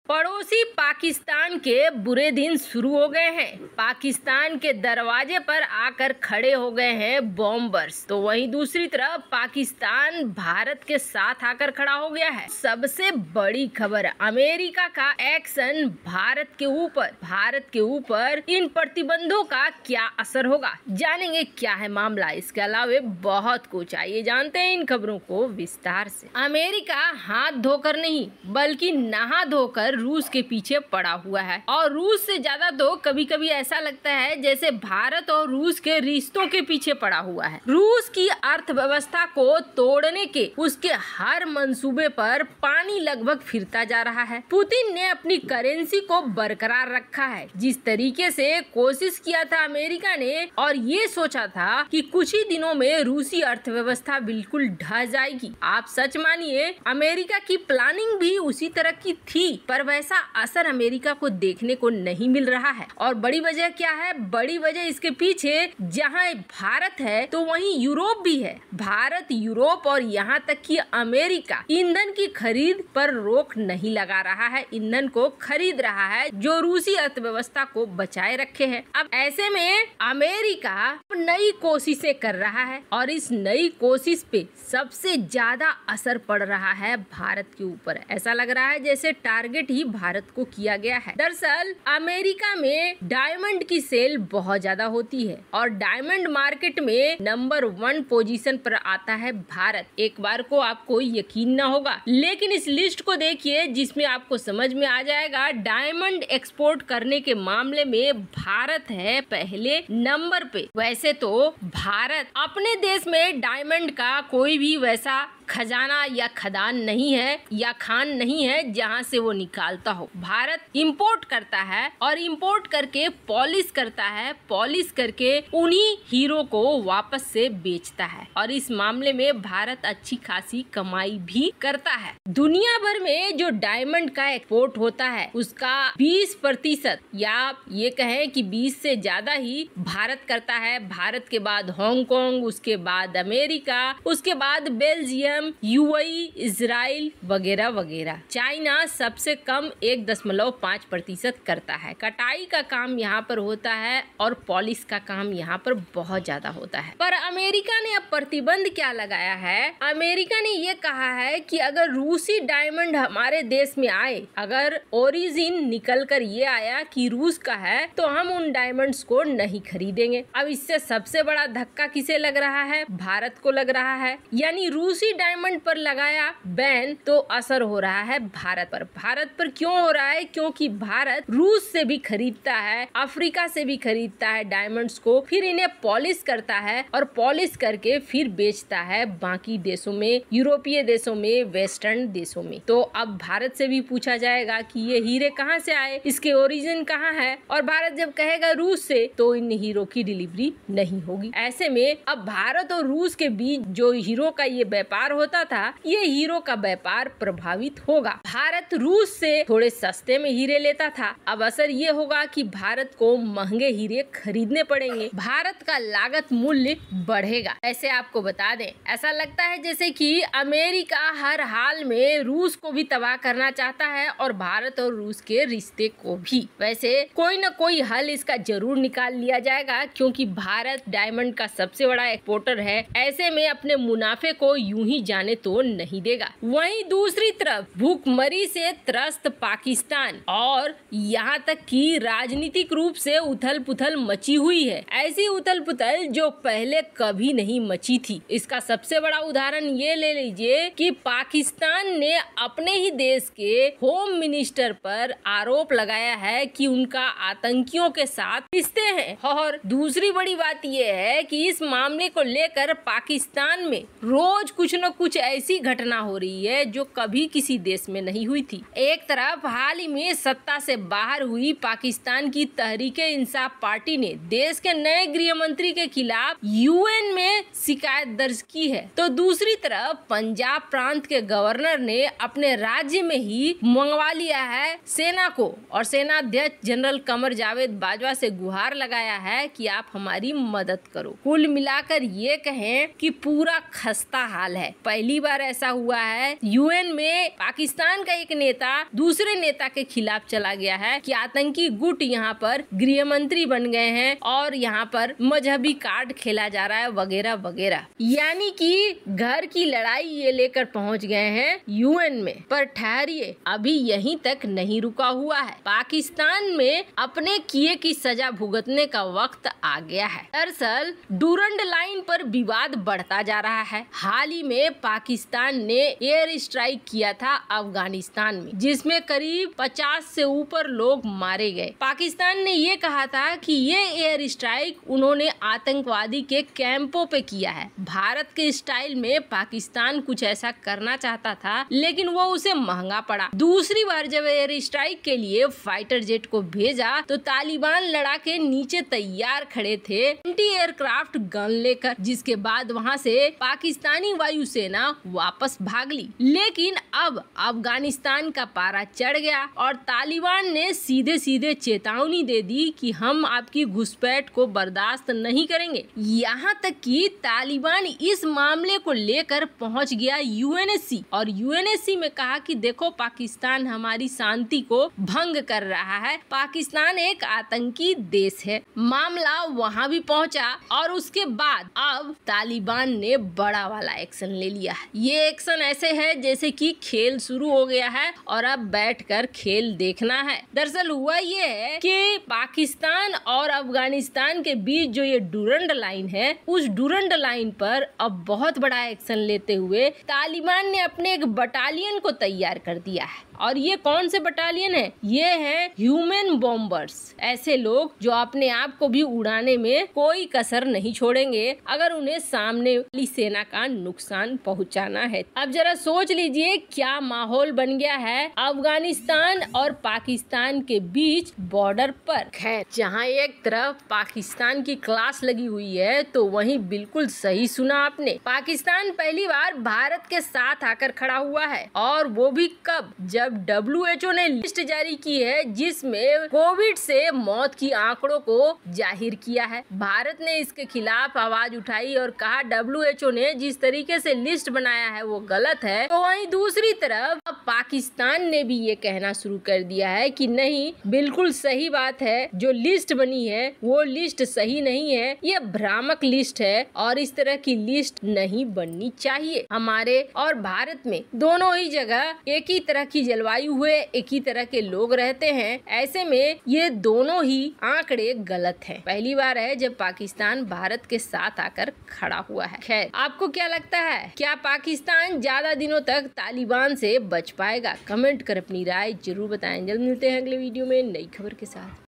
पड़ोसी पाकिस्तान के बुरे दिन शुरू हो गए हैं। पाकिस्तान के दरवाजे पर आकर खड़े हो गए हैं बॉम्बर्स। तो वहीं दूसरी तरफ पाकिस्तान भारत के साथ आकर खड़ा हो गया है। सबसे बड़ी खबर, अमेरिका का एक्शन भारत के ऊपर इन प्रतिबंधों का क्या असर होगा, जानेंगे क्या है मामला। इसके अलावा बहुत कुछ, आइए जानते हैं इन खबरों को विस्तार से। अमेरिका हाथ धोकर नहीं बल्कि नहा धोकर रूस के पीछे पड़ा हुआ है, और रूस से ज्यादा तो कभी कभी ऐसा लगता है जैसे भारत और रूस के रिश्तों के पीछे पड़ा हुआ है। रूस की अर्थव्यवस्था को तोड़ने के उसके हर मंसूबे पर पानी लगभग फिरता जा रहा है। पुतिन ने अपनी करेंसी को बरकरार रखा है। जिस तरीके से कोशिश किया था अमेरिका ने, और ये सोचा था कि कुछ ही दिनों में रूसी अर्थव्यवस्था बिल्कुल ढह जाएगी। आप सच मानिए, अमेरिका की प्लानिंग भी उसी तरह की थी, पर वैसा असर अमेरिका को देखने को नहीं मिल रहा है। और बड़ी वजह क्या है? बड़ी वजह इसके पीछे जहां भारत है तो वहीं यूरोप भी है। भारत, यूरोप और यहाँ तक कि अमेरिका ईंधन की खरीद पर रोक नहीं लगा रहा है, ईंधन को खरीद रहा है जो रूसी अर्थव्यवस्था को बचाए रखे है। अब ऐसे में अमेरिका नई कोशिशें कर रहा है, और इस नई कोशिश पे सबसे ज्यादा असर पड़ रहा है भारत के ऊपर। ऐसा लग रहा है जैसे टारगेट ही भारत को किया गया है। दरअसल अमेरिका में डायमंड की सेल बहुत ज्यादा होती है, और डायमंड मार्केट में नंबर 1 पोजीशन पर आता है भारत। एक बार को आपको यकीन न होगा, लेकिन इस लिस्ट को देखिए जिसमें आपको समझ में आ जाएगा डायमंड एक्सपोर्ट करने के मामले में भारत है पहले नंबर पे। वैसे तो भारत अपने देश में डायमंड का कोई भी वैसा खजाना या खदान नहीं है या खान नहीं है जहां से वो निकालता हो। भारत इंपोर्ट करता है, और इंपोर्ट करके पॉलिश करता है, पॉलिश करके उन्हीं हीरो को वापस से बेचता है, और इस मामले में भारत अच्छी खासी कमाई भी करता है। दुनिया भर में जो डायमंड का एक्सपोर्ट होता है उसका 20% या ये कहें कि 20 से ज्यादा ही भारत करता है। भारत के बाद हांगकांग, उसके बाद अमेरिका, उसके बाद बेल्जियम, यूएई, इजराइल वगैरह वगैरह। चाइना सबसे कम 1.5% करता है। कटाई का काम यहाँ पर होता है और पॉलिश का काम यहाँ पर बहुत ज्यादा होता है। पर अमेरिका ने अब प्रतिबंध क्या लगाया है? अमेरिका ने ये कहा है कि अगर रूसी डायमंड हमारे देश में आए, अगर ओरिजिन निकल कर ये आया कि रूस का है, तो हम उन डायमंड्स को नहीं खरीदेंगे। अब इससे सबसे बड़ा धक्का किसे लग रहा है? भारत को लग रहा है। यानी रूसी डायमंड पर लगाया बैन तो असर हो रहा है भारत पर। भारत पर क्यों हो रहा है? क्योंकि भारत रूस से भी खरीदता है, अफ्रीका से भी खरीदता है डायमंड्स को, फिर इन्हें पॉलिश करता है, और पॉलिश करके फिर बेचता है बाकी देशों में, यूरोपीय देशों में, वेस्टर्न देशों में। तो अब भारत से भी पूछा जाएगा कि ये हीरे कहाँ से आए, इसके ओरिजिन कहाँ है, और भारत जब कहेगा रूस से, तो इन हीरो की डिलीवरी नहीं होगी। ऐसे में अब भारत और रूस के बीच जो हीरो का ये व्यापार होता था, ये हीरो का व्यापार प्रभावित होगा। भारत रूस से थोड़े सस्ते में हीरे लेता था, अब असर ये होगा कि भारत को महंगे हीरे खरीदने पड़ेंगे, भारत का लागत मूल्य बढ़ेगा। ऐसे आपको बता दें, ऐसा लगता है जैसे कि अमेरिका हर हाल में रूस को भी तबाह करना चाहता है, और भारत और रूस के रिश्ते को भी। वैसे कोई न कोई हल इसका जरूर निकाल लिया जाएगा, क्योंकि भारत डायमंड का सबसे बड़ा एक्सपोर्टर है। ऐसे में अपने मुनाफे को यूं ही जाने तो नहीं देगा। वहीं दूसरी तरफ भूखमरी से त्रस्त पाकिस्तान, और यहाँ तक कि राजनीतिक रूप से उथल पुथल मची हुई है। ऐसी उथल पुथल जो पहले कभी नहीं मची थी। इसका सबसे बड़ा उदाहरण ये ले लीजिए कि पाकिस्तान ने अपने ही देश के होम मिनिस्टर पर आरोप लगाया है कि उनका आतंकियों के साथ रिश्ते हैं। और दूसरी बड़ी बात यह है कि इस मामले को लेकर पाकिस्तान में रोज कुछ न कुछ ऐसी घटना हो रही है जो कभी किसी देश में नहीं हुई थी। एक तरफ हाल ही में सत्ता से बाहर हुई पाकिस्तान की तहरीक-ए-इंसाफ पार्टी ने देश के नए गृह मंत्री के खिलाफ यूएन में शिकायत दर्ज की है, तो दूसरी तरफ पंजाब प्रांत के गवर्नर ने अपने राज्य में ही मंगवा लिया है सेना को, और सेना अध्यक्ष जनरल कमर जावेद बाजवा से गुहार लगाया है कि आप हमारी मदद करो। कुल मिलाकर ये कहें कि पूरा खस्ता हाल है। पहली बार ऐसा हुआ है यूएन में पाकिस्तान का एक नेता दूसरे नेता के खिलाफ चला गया है कि आतंकी गुट यहाँ पर गृह मंत्री बन गए हैं और यहाँ पर मजहबी कार्ड खेला जा रहा है वगैरह वगैरह। यानी कि घर की लड़ाई ये लेकर पहुँच गए हैं यूएन में। पर ठहरिए, अभी यहीं तक नहीं रुका हुआ है। पाकिस्तान में अपने किए की सजा भुगतने का वक्त आ गया है। दरअसल डूरंड लाइन पर विवाद बढ़ता जा रहा है। हाल ही में पाकिस्तान ने एयर स्ट्राइक किया था अफगानिस्तान में, जिसमें करीब 50 से ऊपर लोग मारे गए। पाकिस्तान ने ये कहा था कि ये एयर स्ट्राइक उन्होंने आतंकवादी के कैंपों पे किया है। भारत के स्टाइल में पाकिस्तान कुछ ऐसा करना चाहता था, लेकिन वो उसे महंगा पड़ा। दूसरी बार जब एयर स्ट्राइक के लिए फाइटर जेट को भेजा तो तालिबान लड़ाके नीचे तैयार खड़े थे एंटी एयरक्राफ्ट गन लेकर, जिसके बाद वहां से पाकिस्तानी वायुसेना वापस भाग ली। लेकिन अब अफगानिस्तान का पारा चढ़ गया और तालिबान ने सीधे सीधे चेतावनी दे दी कि हम आपकी घुसपैठ को बर्दाश्त नहीं करेंगे। यहाँ तक कि तालिबान इस मामले को लेकर पहुँच गया यूएनएससी और यूएनएससी में कहा कि देखो, पाकिस्तान हमारी शांति को भंग कर रहा है, पाकिस्तान एक आतंकी देश है। मामला वहाँ भी पहुँचा और उसके बाद अब तालिबान ने बड़ा वाला एक्शन ले लिया है। ये एक्शन ऐसे है जैसे कि खेल शुरू हो गया है और अब बैठकर खेल देखना है। दरअसल हुआ ये है कि पाकिस्तान और अफगानिस्तान के बीच जो ये डूरंड लाइन है, उस डूरंड लाइन पर अब बहुत बड़ा एक्शन लेते हुए तालिबान ने अपने एक बटालियन को तैयार कर दिया है। और ये कौन से बटालियन है? ये है ह्यूमन बॉम्बर्स। ऐसे लोग जो अपने आप को भी उड़ाने में कोई कसर नहीं छोड़ेंगे अगर उन्हें सामने वाली सेना का नुकसान पहुंचाना है। अब जरा सोच लीजिए क्या माहौल बन गया है अफगानिस्तान और पाकिस्तान के बीच बॉर्डर पर। खैर, जहां एक तरफ पाकिस्तान की क्लास लगी हुई है तो वहीं बिल्कुल सही सुना आपने, पाकिस्तान पहली बार भारत के साथ आकर खड़ा हुआ है। और वो भी कब? जब WHO ने लिस्ट जारी की है जिसमें कोविड से मौत की आंकड़ों को जाहिर किया है। भारत ने इसके खिलाफ आवाज उठाई और कहा WHO ने जिस तरीके से लिस्ट बनाया है वो गलत है। तो वहीं दूसरी तरफ अब पाकिस्तान ने भी ये कहना शुरू कर दिया है कि नहीं, बिल्कुल सही बात है, जो लिस्ट बनी है वो लिस्ट सही नहीं है, ये भ्रामक लिस्ट है और इस तरह की लिस्ट नहीं बननी चाहिए। हमारे और भारत में दोनों ही जगह एक ही तरह की जलवायु हुए, एक ही तरह के लोग रहते हैं। ऐसे में ये दोनों ही आंकड़े गलत हैं। पहली बार है जब पाकिस्तान भारत के साथ आकर खड़ा हुआ है। खैर, आपको क्या लगता है, क्या पाकिस्तान ज्यादा दिनों तक तालिबान से बच पाएगा? कमेंट कर अपनी राय जरूर बताएं। जल्द मिलते हैं अगले वीडियो में नई खबर के साथ।